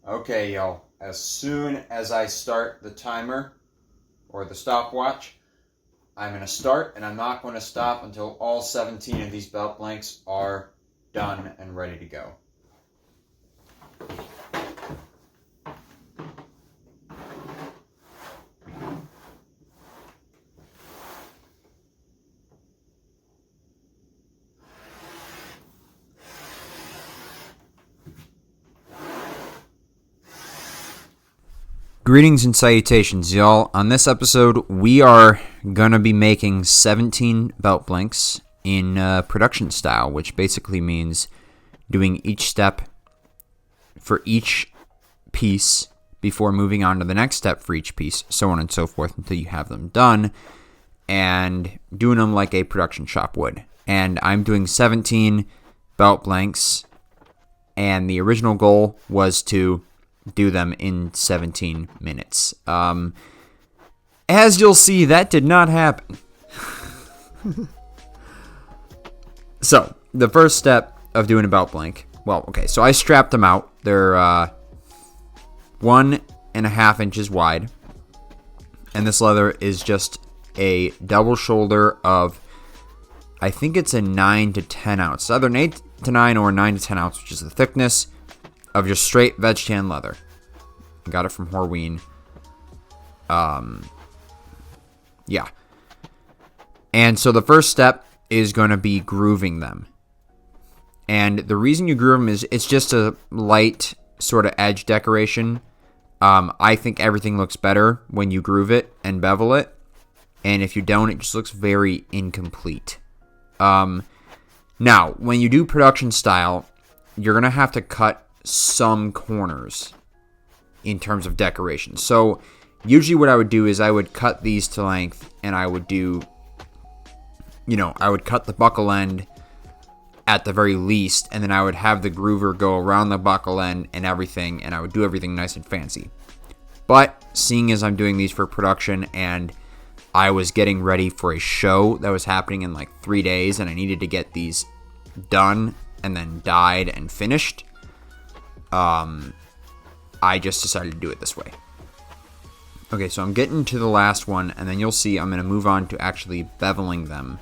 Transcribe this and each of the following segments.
Okay, y'all. As soon as I start the timer or the stopwatch, I'm going to start, and I'm not going to stop until all 17 of these belt blanks are done and ready to go. Greetings and salutations, y'all. On this episode, we are going to be making 17 belt blanks in production style, which basically means doing each step for each piece before moving on to the next step for each piece, so on and so forth until you have them done, and doing them like a production shop would. And I'm doing 17 belt blanks, and the original goal was to do them in 17 minutes. As you'll see, that did not happen. So, the first step of doing a belt blank. Well, okay, so I strapped them out. They're 1.5 inches wide. And this leather is just a double shoulder of, I think it's a 9 to 10 ounce. It's either an 8 to 9 or 9 to 10 ounce, which is the thickness of just straight veg tan leather. I got it from Horween. Yeah. And so the first step is going to be grooving them. And the reason you groove them is it's just a light sort of edge decoration. I think everything looks better when you groove it and bevel it. And if you don't, it just looks very incomplete. Now, when you do production style, you're going to have to cut some corners in terms of decoration. So usually what I would do is I would cut these to length, and I would do, I would cut the buckle end at the very least, and then I would have the groover go around the buckle end and everything, and I would do everything nice and fancy. But seeing as I'm doing these for production, and I was getting ready for a show that was happening in like 3 days, and I needed to get these done and then dyed and finished, I just decided to do it this way. Okay, so I'm getting to the last one, and then you'll see I'm going to move on to actually beveling them.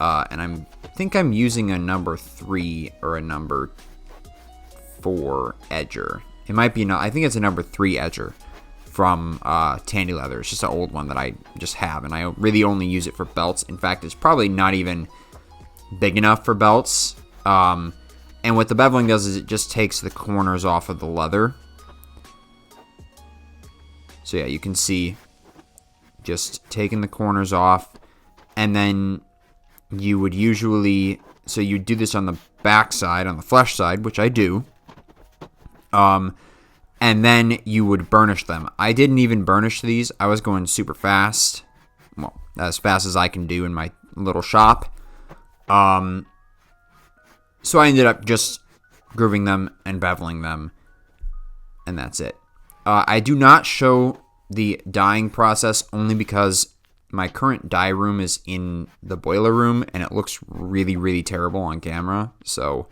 And I think I'm using a number 3 or a number 4 edger. It might be, I think it's a number 3 edger from Tandy Leather. It's just an old one that I just have, and I really only use it for belts. In fact, it's probably not even big enough for belts. And what the beveling does is it just takes the corners off of the leather. So yeah, you can see just taking the corners off. And then you would usually, so you do this on the back side, on the flesh side, which I do. And then you would burnish them. I didn't even burnish these. I was going super fast. Well, as fast as I can do in my little shop. So I ended up just grooving them and beveling them, and that's it. I do not show the dyeing process only because my current dye room is in the boiler room, and it looks really, really terrible on camera. So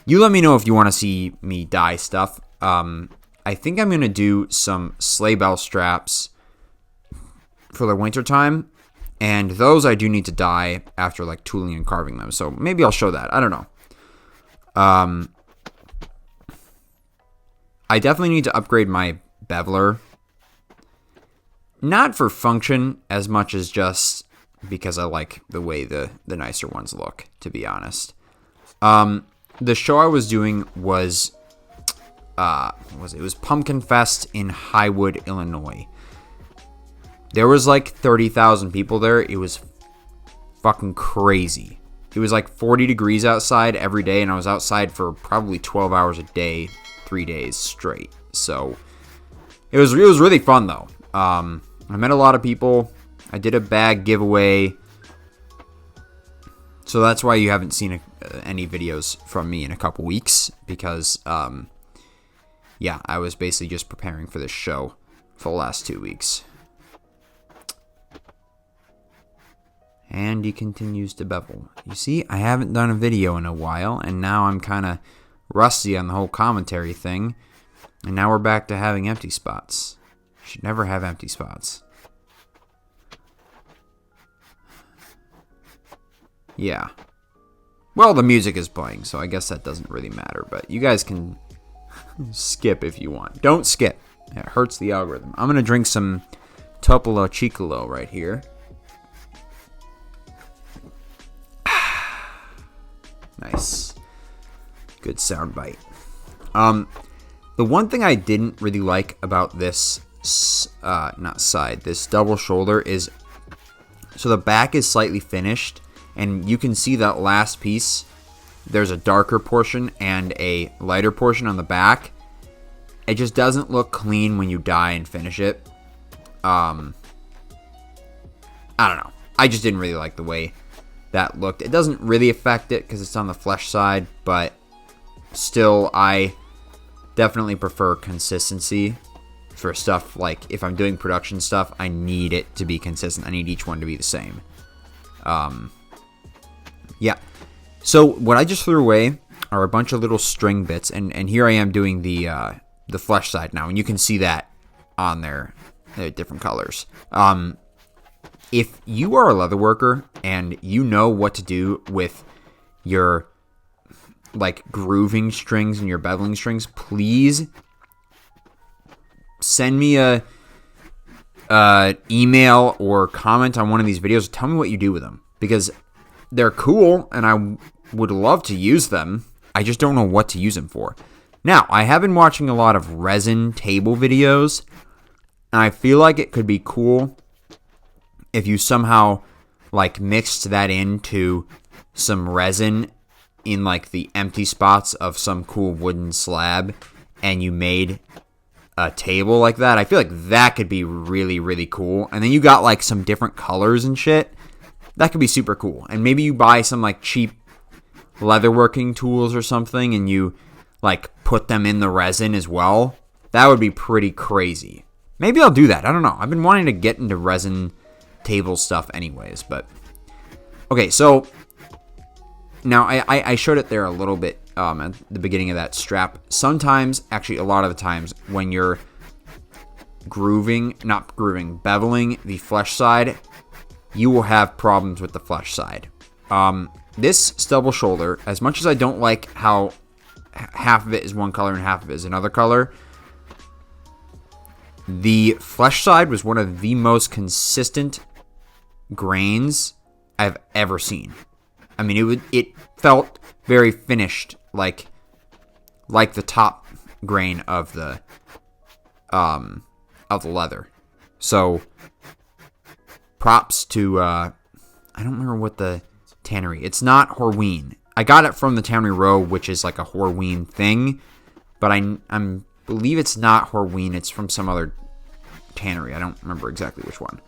you let me know if you want to see me dye stuff. I think I'm going to do some sleigh bell straps for the winter time. And those I do need to dye after like tooling and carving them. So maybe I'll show that. I don't know. I definitely need to upgrade my beveler. Not for function as much as just because I like the way the nicer ones look, to be honest. The show I was doing was, it was Pumpkin Fest in Highwood, Illinois. There was like 30,000 people there. It was fucking crazy. It was like 40 degrees outside every day, and I was outside for probably 12 hours a day, 3 days straight. So it was really fun though. I met a lot of people. I did a bag giveaway. So that's why you haven't seen any videos from me in a couple weeks, because yeah, I was basically just preparing for this show for the last 2 weeks. And he continues to bevel. You see, I haven't done a video in a while, and now I'm kind of rusty on the whole commentary thing. And now we're back to having empty spots. Should never have empty spots. Yeah. Well, the music is playing, so I guess that doesn't really matter. But you guys can skip if you want. Don't skip. It hurts the algorithm. I'm going to drink some Tupelo Chicolo right here. Nice. Good sound bite. The one thing I didn't really like about this, this double shoulder is, so the back is slightly finished, and you can see that last piece. There's a darker portion and a lighter portion on the back. It just doesn't look clean when you dye and finish it. I don't know. I just didn't really like the way that looked. It doesn't really affect it because it's on the flesh side, but still, I definitely prefer consistency for stuff like if I'm doing production stuff. I need it to be consistent. I need each one to be the same. Yeah. So what I just threw away are a bunch of little string bits, and here I am doing the flesh side now, and you can see that on there. They're different colors. If you are a leather worker and you know what to do with your like grooving strings and your beveling strings, please send me a email or comment on one of these videos. Tell me what you do with them, because they're cool and I would love to use them. I just don't know what to use them for. Now, I have been watching a lot of resin table videos, and I feel like it could be cool if you somehow like mixed that into some resin in like the empty spots of some cool wooden slab, and you made a table like that. I feel like that could be really, really cool. And then you got like some different colors and shit. That could be super cool. And maybe you buy some like cheap leatherworking tools or something, and you like put them in the resin as well. That would be pretty crazy. Maybe I'll do that. I don't know. I've been wanting to get into resin table stuff anyways, but okay, so now I showed it there a little bit at the beginning of that strap. Sometimes, actually a lot of the times, when you're beveling the flesh side, you will have problems with the flesh side. This stubble shoulder, as much as I don't like how half of it is one color and half of it is another color, the flesh side was one of the most consistent grains I've ever seen. I mean, it felt very finished, like the top grain of the leather. So props to I don't remember what the tannery. It's not Horween. I got it from the Tannery Row, which is like a Horween thing, but I believe it's not Horween. It's from some other tannery. I don't remember exactly which one.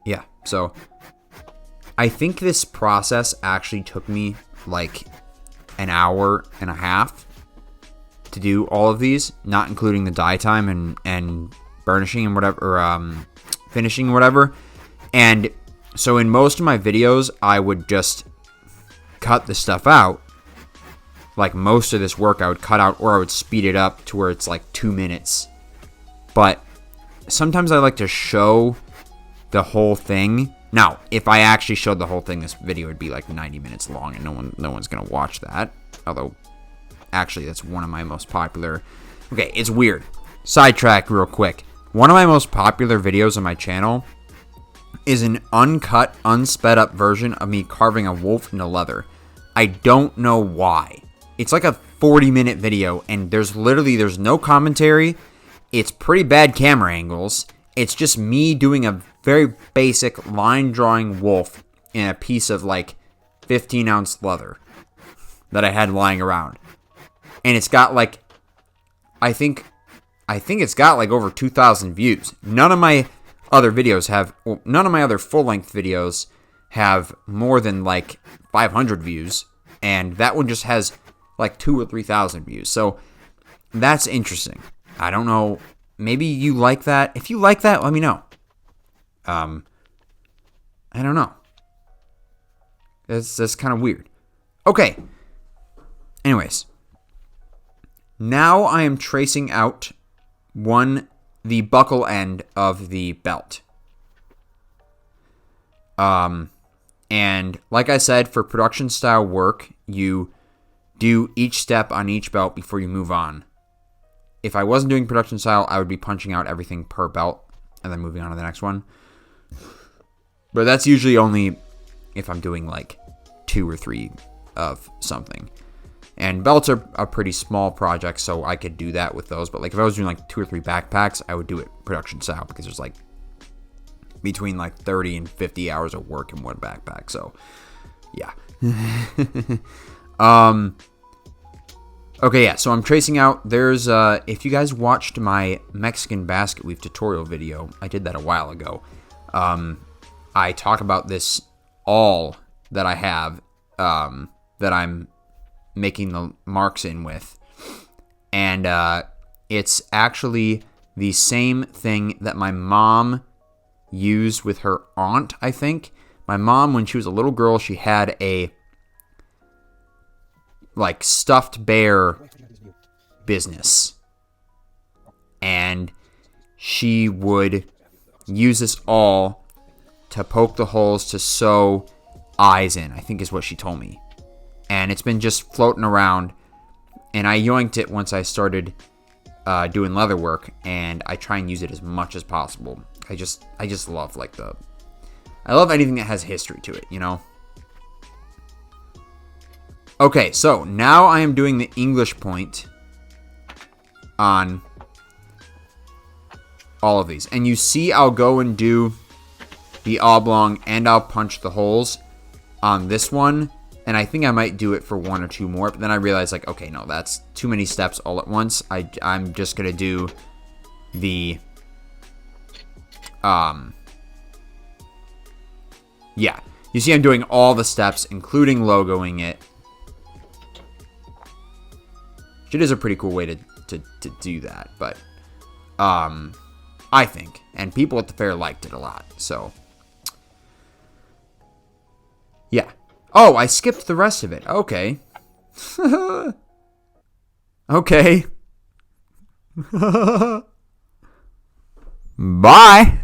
Yeah, so I think this process actually took me like an hour and a half to do all of these, not including the dye time and burnishing and whatever, or finishing or whatever. And so in most of my videos, I would just cut the stuff out. Like most of this work I would cut out, or I would speed it up to where it's like 2 minutes. But sometimes I like to show the whole thing. Now, if I actually showed the whole thing, this video would be like 90 minutes long, and no one's gonna watch that. Although, actually, that's one of my most popular. Okay, it's weird. Sidetrack real quick. One of my most popular videos on my channel is an uncut, unsped up version of me carving a wolf into leather. I don't know why. It's like a 40-minute video, and there's no commentary. It's pretty bad camera angles. It's just me doing a very basic line drawing wolf in a piece of like 15-ounce leather that I had lying around. And it's got like, I think it's got like over 2,000 views. None of my other full-length videos have more than like 500 views. And that one just has like 2,000 or 3,000 views. So that's interesting. I don't know. Maybe you like that. If you like that, let me know. I don't know. That's kind of weird. Okay. Anyways, now I am tracing out the buckle end of the belt. And like I said, for production style work, you do each step on each belt before you move on. If I wasn't doing production style, I would be punching out everything per belt and then moving on to the next one. But that's usually only if I'm doing like 2 or 3 of something. And belts are a pretty small project, so I could do that with those. But like if I was doing like 2 or 3 backpacks, I would do it production style because there's like between like 30 and 50 hours of work in one backpack. So yeah. Okay, yeah, so I'm tracing out. There's, if you guys watched my Mexican basket weave tutorial video, I did that a while ago. I talk about this awl that I have, that I'm making the marks in with. And, it's actually the same thing that my mom used with her aunt, I think. My mom, when she was a little girl, she had a like stuffed bear business, and she would use this awl to poke the holes to sew eyes in, I think is what she told me. And it's been just floating around, and I yoinked it once I started doing leather work, and I try and use it as much as possible. I just love I love anything that has history to it, you know? Okay, so now I am doing the English point on all of these. And you see I'll go and do the oblong and I'll punch the holes on this one. And I think I might do it for 1 or 2 more. But then I realized, like, okay, no, that's too many steps all at once. I'm just going to do the... Yeah. You see I'm doing all the steps, including logoing it. It is a pretty cool way to do that, but I think, and people at the fair liked it a lot, so yeah. Oh, I skipped the rest of it. Okay. Okay. Bye.